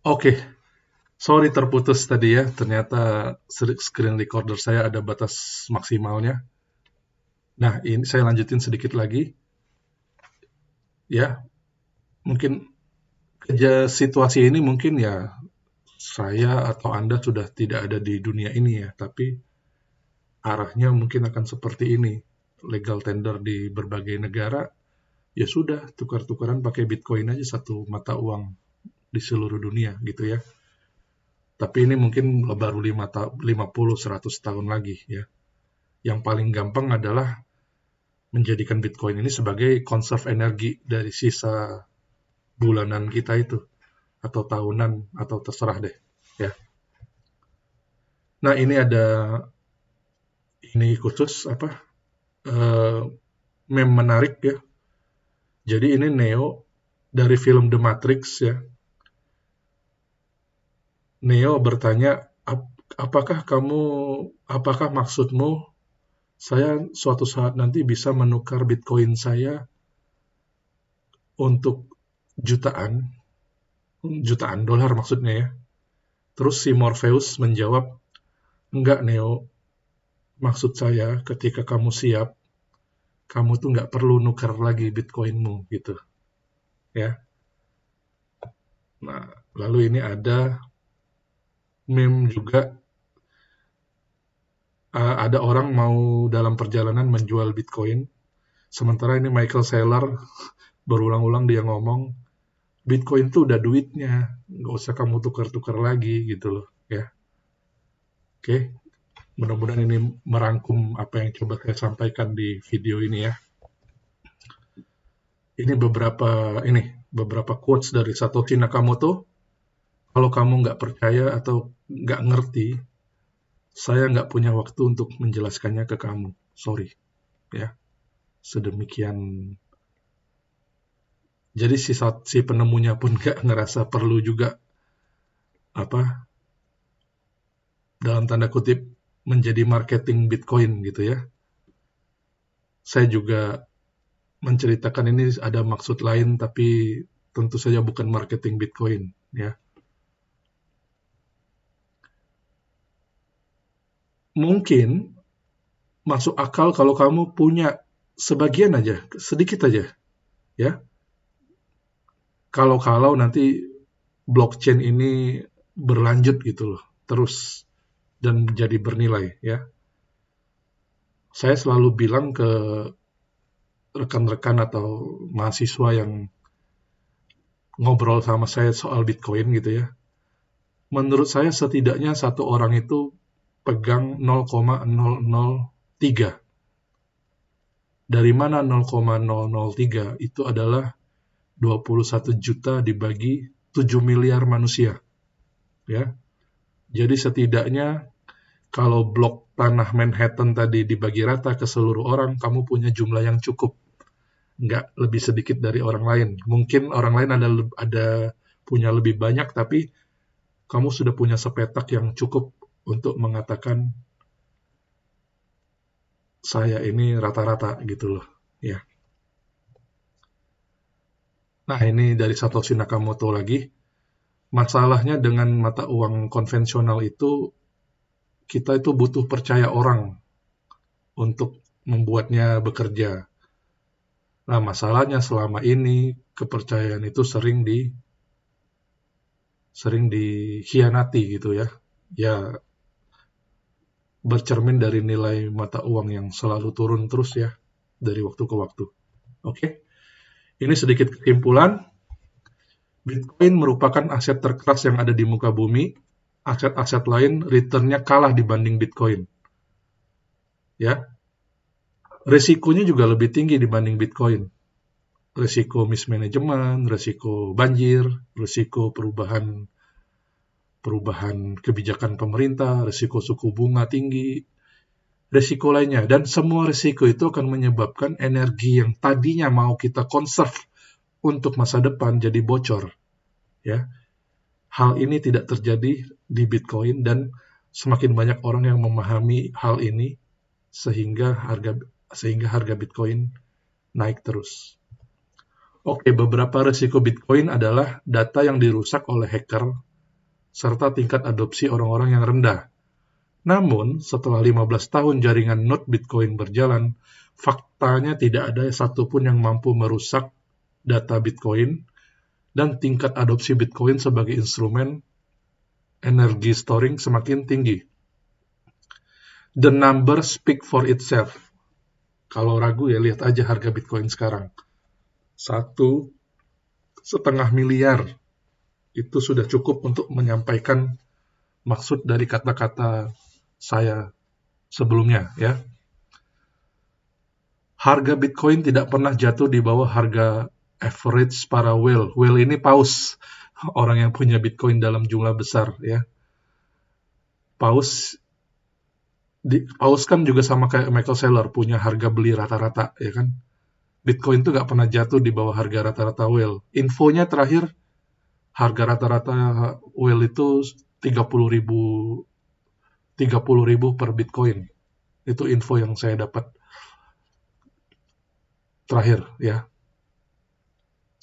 Oke, sorry terputus tadi ya. Ternyata screen recorder saya ada batas maksimalnya. Nah, ini saya lanjutin sedikit lagi ya. Mungkin situasi ini mungkin ya saya atau Anda sudah tidak ada di dunia ini ya, tapi arahnya mungkin akan seperti ini. Legal tender di berbagai negara, ya sudah tukar-tukaran pakai Bitcoin aja satu mata uang di seluruh dunia gitu ya. Tapi ini mungkin baru 50-100 tahun lagi ya. Yang paling gampang adalah menjadikan Bitcoin ini sebagai conserve energi dari sisa bulanan kita itu, atau tahunan, atau terserah deh ya. Nah, ini khusus apa, eh, meme menarik ya. Jadi ini Neo dari film The Matrix ya. Neo bertanya, apakah maksudmu saya suatu saat nanti bisa menukar Bitcoin saya untuk jutaan, jutaan dolar maksudnya ya. Terus si Morpheus menjawab, enggak Neo, maksud saya ketika kamu siap, kamu tuh nggak perlu nukar lagi Bitcoinmu gitu ya. Nah, lalu ini ada meme juga, ada orang mau dalam perjalanan menjual Bitcoin, sementara ini Michael Saylor berulang-ulang dia ngomong, Bitcoin tuh udah duitnya, nggak usah kamu tukar-tukar lagi gitu loh ya. Oke, mudah-mudahan ini merangkum apa yang coba saya sampaikan di video ini ya. Ini beberapa quotes dari Satoshi Nakamoto. Kalau kamu nggak percaya atau nggak ngerti, saya nggak punya waktu untuk menjelaskannya ke kamu. Sorry, ya. Sedemikian. Jadi si penemunya pun nggak ngerasa perlu juga apa dalam tanda kutip menjadi marketing Bitcoin gitu ya. Saya juga menceritakan ini ada maksud lain, tapi tentu saja bukan marketing Bitcoin ya. Mungkin masuk akal kalau kamu punya sebagian aja, sedikit aja ya. Kalau nanti blockchain ini berlanjut gitu loh, terus dan jadi bernilai ya. Saya selalu bilang ke rekan-rekan atau mahasiswa yang ngobrol sama saya soal Bitcoin gitu ya. Menurut saya setidaknya satu orang itu pegang 0,003. Dari mana 0,003? Itu adalah 21 juta dibagi 7 miliar manusia. Ya. Jadi setidaknya kalau blok tanah Manhattan tadi dibagi rata ke seluruh orang, kamu punya jumlah yang cukup. Nggak lebih sedikit dari orang lain. Mungkin orang lain ada punya lebih banyak, tapi kamu sudah punya sepetak yang cukup untuk mengatakan saya ini rata-rata gitu loh. Ya. Nah, ini dari Satoshi Nakamoto lagi. Masalahnya dengan mata uang konvensional itu, kita itu butuh percaya orang untuk membuatnya bekerja. Nah, masalahnya selama ini kepercayaan itu sering dikhianati gitu ya. Ya, bercermin dari nilai mata uang yang selalu turun terus ya dari waktu ke waktu. Oke. Ini sedikit kesimpulan. Bitcoin merupakan aset terkeras yang ada di muka bumi. Aset-aset lain return-nya kalah dibanding Bitcoin. Ya, resikonya juga lebih tinggi dibanding Bitcoin. Resiko mismanagement, resiko banjir, resiko perubahan kebijakan pemerintah, resiko suku bunga tinggi, resiko lainnya. Dan semua resiko itu akan menyebabkan energi yang tadinya mau kita conserve untuk masa depan jadi bocor. Ya, hal ini tidak terjadi di Bitcoin dan semakin banyak orang yang memahami hal ini sehingga harga Bitcoin naik terus. Oke, beberapa risiko Bitcoin adalah data yang dirusak oleh hacker, serta tingkat adopsi orang-orang yang rendah. Namun, setelah 15 tahun jaringan node Bitcoin berjalan, faktanya tidak ada satupun yang mampu merusak data Bitcoin dan tingkat adopsi Bitcoin sebagai instrumen energi storing semakin tinggi. The numbers speak for itself. Kalau ragu ya lihat aja harga Bitcoin sekarang. 1,5 miliar. Itu sudah cukup untuk menyampaikan maksud dari kata-kata saya sebelumnya ya. Harga Bitcoin tidak pernah jatuh di bawah harga average para whale. Whale ini paus, orang yang punya Bitcoin dalam jumlah besar ya. Paus kan juga sama kayak Michael Saylor, punya harga beli rata-rata ya kan. Bitcoin itu nggak pernah jatuh di bawah harga rata-rata whale. Infonya terakhir harga rata-rata whale itu 30.000 per Bitcoin. Itu info yang saya dapat terakhir ya.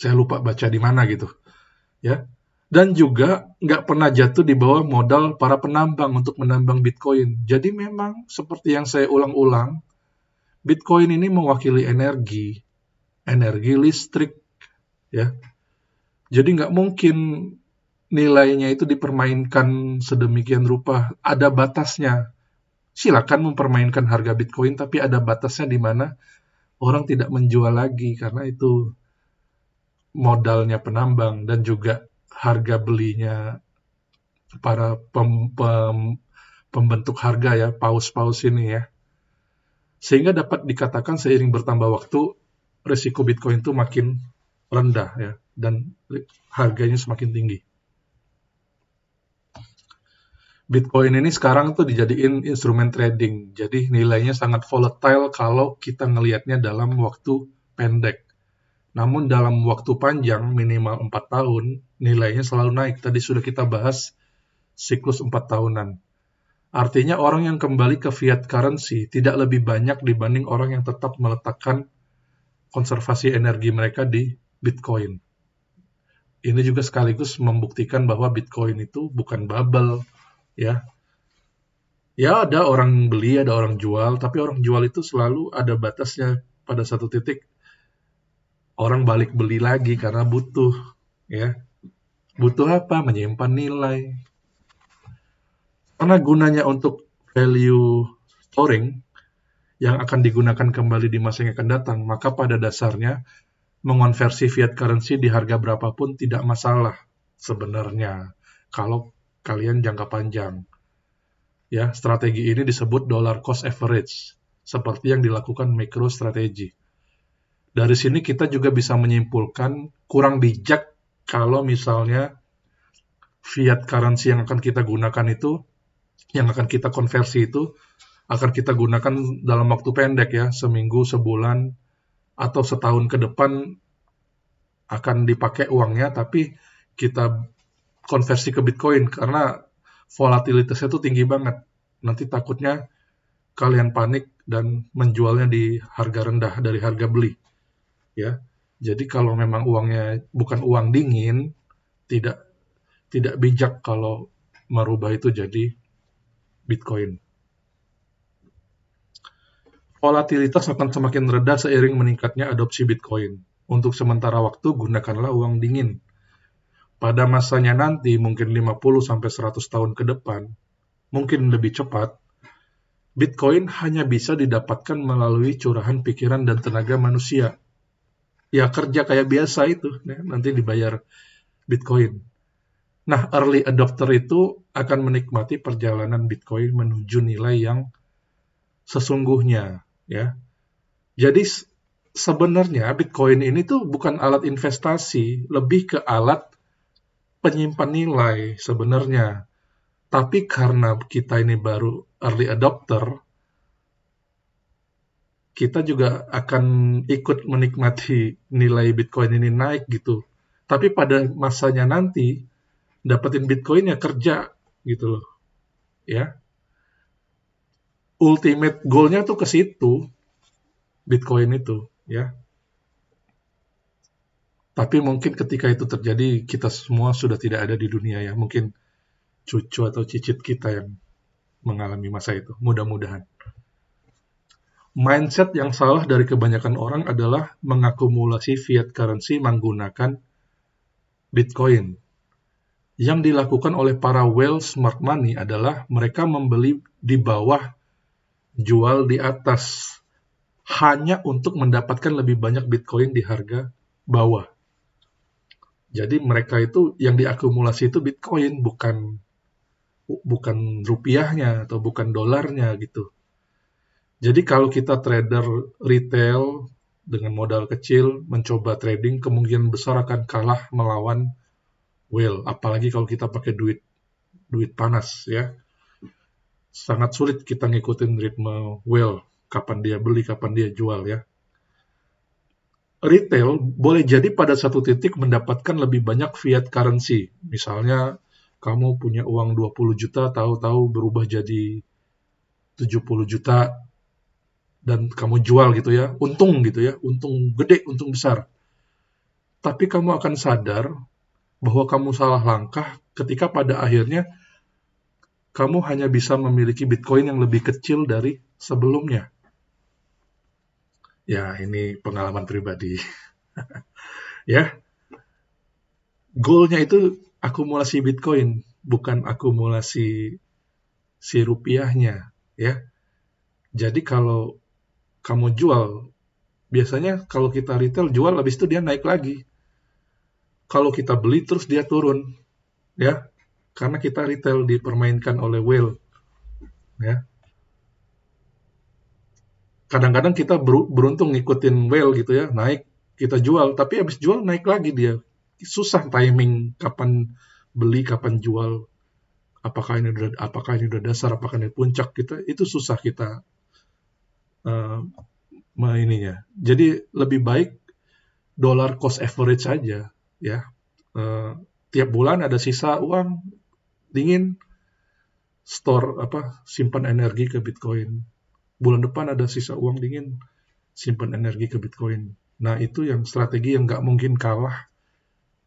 Saya lupa baca di mana gitu ya. Dan juga nggak pernah jatuh di bawah modal para penambang untuk menambang Bitcoin. Jadi memang seperti yang saya ulang-ulang, Bitcoin ini mewakili energi listrik ya. Jadi nggak mungkin nilainya itu dipermainkan sedemikian rupa. Ada batasnya. Silakan mempermainkan harga Bitcoin, tapi ada batasnya di mana orang tidak menjual lagi karena itu modalnya penambang dan juga harga belinya para pembentuk harga ya, paus-paus ini ya. Sehingga dapat dikatakan seiring bertambah waktu, risiko Bitcoin itu makin rendah ya, dan harganya semakin tinggi. Bitcoin ini sekarang tuh dijadiin instrumen trading, jadi nilainya sangat volatile kalau kita ngelihatnya dalam waktu pendek. Namun dalam waktu panjang, minimal 4 tahun, nilainya selalu naik. Tadi sudah kita bahas siklus 4 tahunan. Artinya orang yang kembali ke fiat currency tidak lebih banyak dibanding orang yang tetap meletakkan konservasi energi mereka di Bitcoin. Ini juga sekaligus membuktikan bahwa Bitcoin itu bukan bubble, ya. Ya ada orang beli, ada orang jual, tapi orang jual itu selalu ada batasnya. Pada satu titik orang balik beli lagi karena butuh, ya. Butuh apa? Menyimpan nilai. Karena gunanya untuk value storing yang akan digunakan kembali di masa yang akan datang, maka pada dasarnya mengonversi fiat currency di harga berapapun tidak masalah sebenarnya kalau kalian jangka panjang. Ya, strategi ini disebut dollar cost average, seperti yang dilakukan MicroStrategy. Dari sini kita juga bisa menyimpulkan kurang bijak kalau misalnya fiat currency yang akan kita gunakan itu, yang akan kita konversi itu, akan kita gunakan dalam waktu pendek ya, seminggu, sebulan, atau setahun ke depan akan dipakai uangnya, tapi kita konversi ke Bitcoin karena volatilitasnya itu tinggi banget. Nanti takutnya kalian panik dan menjualnya di harga rendah dari harga beli. Ya, jadi kalau memang uangnya bukan uang dingin, tidak bijak kalau merubah itu jadi Bitcoin. Volatilitas akan semakin reda seiring meningkatnya adopsi Bitcoin. Untuk sementara waktu, gunakanlah uang dingin. Pada masanya nanti, mungkin 50-100 tahun ke depan, mungkin lebih cepat, Bitcoin hanya bisa didapatkan melalui curahan pikiran dan tenaga manusia. Ya kerja kayak biasa itu, ya, nanti dibayar Bitcoin. Nah, early adopter itu akan menikmati perjalanan Bitcoin menuju nilai yang sesungguhnya, ya. Jadi sebenarnya Bitcoin ini tuh bukan alat investasi, lebih ke alat penyimpan nilai sebenarnya. Tapi karena kita ini baru early adopter, kita juga akan ikut menikmati nilai Bitcoin ini naik gitu. Tapi pada masanya nanti, dapetin Bitcoin ya kerja gitu loh. Ya. Ultimate goal-nya tuh ke situ, Bitcoin itu, ya. Tapi mungkin ketika itu terjadi, kita semua sudah tidak ada di dunia ya. Mungkin cucu atau cicit kita yang mengalami masa itu. Mudah-mudahan. Mindset yang salah dari kebanyakan orang adalah mengakumulasi fiat currency menggunakan Bitcoin. Yang dilakukan oleh para whale smart money adalah mereka membeli di bawah, jual di atas, hanya untuk mendapatkan lebih banyak Bitcoin di harga bawah. Jadi mereka itu yang diakumulasi itu Bitcoin, bukan rupiahnya atau bukan dolarnya gitu. Jadi kalau kita trader retail dengan modal kecil mencoba trading, kemungkinan besar akan kalah melawan whale. Apalagi kalau kita pakai duit panas ya. Sangat sulit kita ngikutin ritme whale. Kapan dia beli, kapan dia jual ya. Retail boleh jadi pada satu titik mendapatkan lebih banyak fiat currency. Misalnya kamu punya uang 20 juta, tahu-tahu berubah jadi 70 juta, dan kamu jual gitu ya, untung gitu ya, untung gede, untung besar. Tapi kamu akan sadar bahwa kamu salah langkah ketika pada akhirnya kamu hanya bisa memiliki Bitcoin yang lebih kecil dari sebelumnya. Ya, ini pengalaman pribadi. Ya, goalnya itu akumulasi Bitcoin, bukan akumulasi si rupiahnya. Ya, jadi kalau kamu jual, biasanya kalau kita retail jual, habis itu dia naik lagi. Kalau kita beli terus dia turun, ya, karena kita retail dipermainkan oleh whale, ya. Kadang-kadang kita beruntung ngikutin whale gitu ya, naik kita jual, tapi habis jual naik lagi dia. Susah timing kapan beli, kapan jual. Apakah ini udah dasar, apakah ini puncak, kita itu susah kita ininya. Jadi lebih baik dollar cost average saja ya. Tiap bulan ada sisa uang dingin, simpan energi ke Bitcoin. Bulan depan ada sisa uang dingin, simpan energi ke Bitcoin. Nah itu yang strategi yang nggak mungkin kalah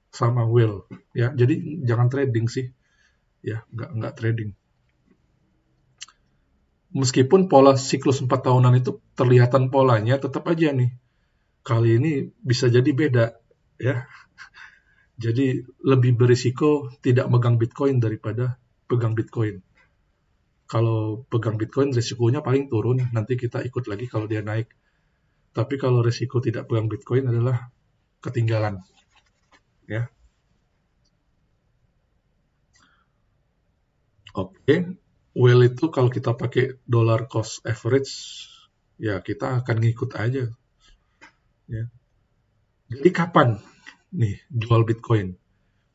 sama whale ya. Jadi jangan trading sih ya, nggak trading. Meskipun pola siklus 4 tahunan itu terlihatan polanya, tetap aja nih kali ini bisa jadi beda ya. Jadi lebih berisiko tidak megang Bitcoin daripada pegang Bitcoin. Kalau pegang Bitcoin risikonya paling turun, nanti kita ikut lagi kalau dia naik. Tapi kalau risiko tidak pegang Bitcoin adalah ketinggalan. Ya. Oke, whale itu kalau kita pakai dollar cost average, ya kita akan ngikut aja. Ya. Jadi kapan nih jual Bitcoin?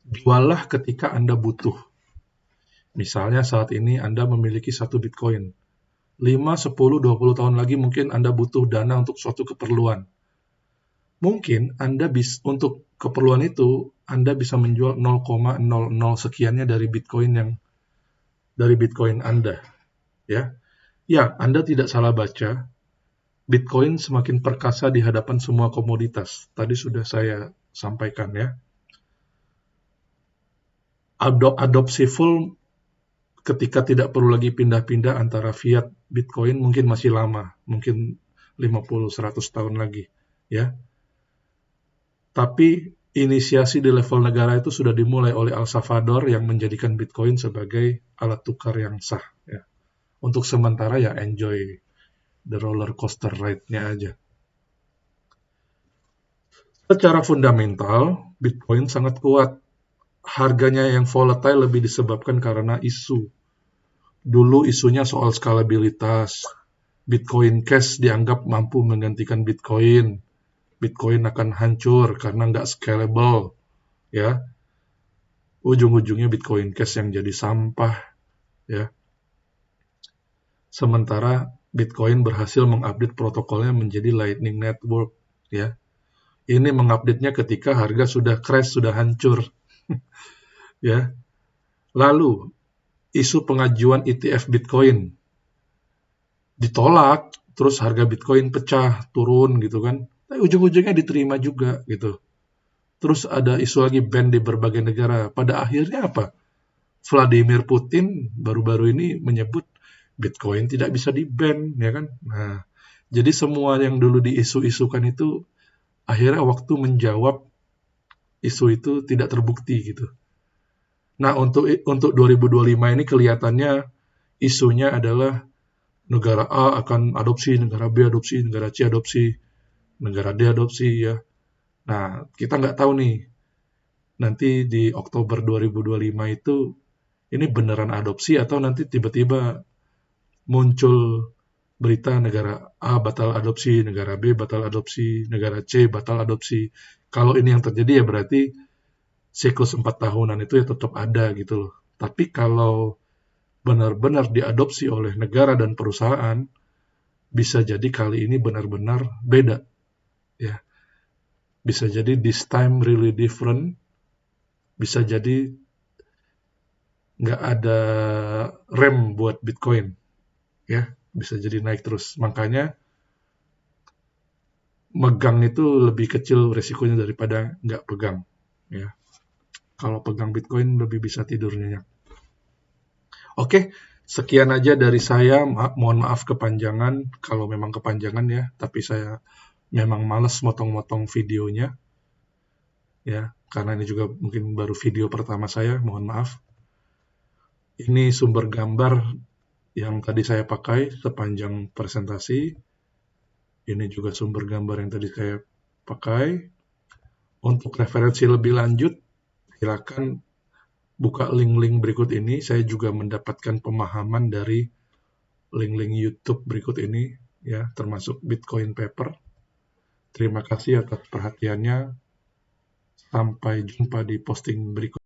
Juallah ketika Anda butuh. Misalnya saat ini Anda memiliki 1 Bitcoin. 5, 10, 20 tahun lagi mungkin Anda butuh dana untuk suatu keperluan. Mungkin Anda untuk keperluan itu, Anda bisa menjual 0,00 sekiannya dari Bitcoin Anda. Ya, Anda tidak salah baca. Bitcoin semakin perkasa di hadapan semua komoditas. Tadi sudah saya sampaikan ya. Adopsi full ketika tidak perlu lagi pindah-pindah antara fiat Bitcoin mungkin masih lama, mungkin 50-100 tahun lagi, ya. Tapi inisiasi di level negara itu sudah dimulai oleh El Salvador yang menjadikan Bitcoin sebagai alat tukar yang sah, ya. Untuk sementara ya enjoy the roller coaster ride-nya aja. Secara fundamental, Bitcoin sangat kuat. Harganya yang volatile lebih disebabkan karena isu. Dulu isunya soal skalabilitas. Bitcoin Cash dianggap mampu menggantikan Bitcoin. Bitcoin akan hancur karena nggak scalable. Ya. Ujung-ujungnya Bitcoin Cash yang jadi sampah. Ya. Sementara Bitcoin berhasil mengupdate protokolnya menjadi Lightning Network. Ya. Ini mengupdate-nya ketika harga sudah crash, sudah hancur. Ya. Lalu, isu pengajuan ETF Bitcoin ditolak, terus harga Bitcoin pecah, turun gitu kan. Tapi ujung-ujungnya diterima juga gitu. Terus ada isu lagi ban di berbagai negara. Pada akhirnya apa? Vladimir Putin baru-baru ini menyebut Bitcoin tidak bisa di-ban, ya kan? Nah, jadi semua yang dulu diisu-isukan itu akhirnya waktu menjawab isu itu tidak terbukti gitu. Nah, untuk 2025 ini kelihatannya isunya adalah negara A akan adopsi, negara B adopsi, negara C adopsi, negara D adopsi ya. Nah, kita nggak tahu nih, nanti di Oktober 2025 itu ini beneran adopsi atau nanti tiba-tiba muncul berita negara A batal adopsi, negara B batal adopsi, negara C batal adopsi. Kalau ini yang terjadi ya berarti siklus 4 tahunan itu ya tetap ada gitu loh. Tapi kalau benar-benar diadopsi oleh negara dan perusahaan, bisa jadi kali ini benar-benar beda ya. Bisa jadi this time really different, bisa jadi nggak ada rem buat Bitcoin ya, bisa jadi naik terus. Makanya megang itu lebih kecil resikonya daripada nggak pegang ya. Kalau pegang Bitcoin lebih bisa tidur nyenyak. Oke, sekian aja dari saya. Mohon maaf kepanjangan kalau memang kepanjangan ya, tapi saya memang males motong-motong videonya ya, karena ini juga mungkin baru video pertama saya, mohon maaf. Ini sumber gambar yang tadi saya pakai sepanjang presentasi. Ini juga sumber gambar yang tadi saya pakai. Untuk referensi lebih lanjut, silakan buka link-link berikut ini. Saya juga mendapatkan pemahaman dari link-link YouTube berikut ini, ya, termasuk Bitcoin Paper. Terima kasih atas perhatiannya. Sampai jumpa di posting berikut.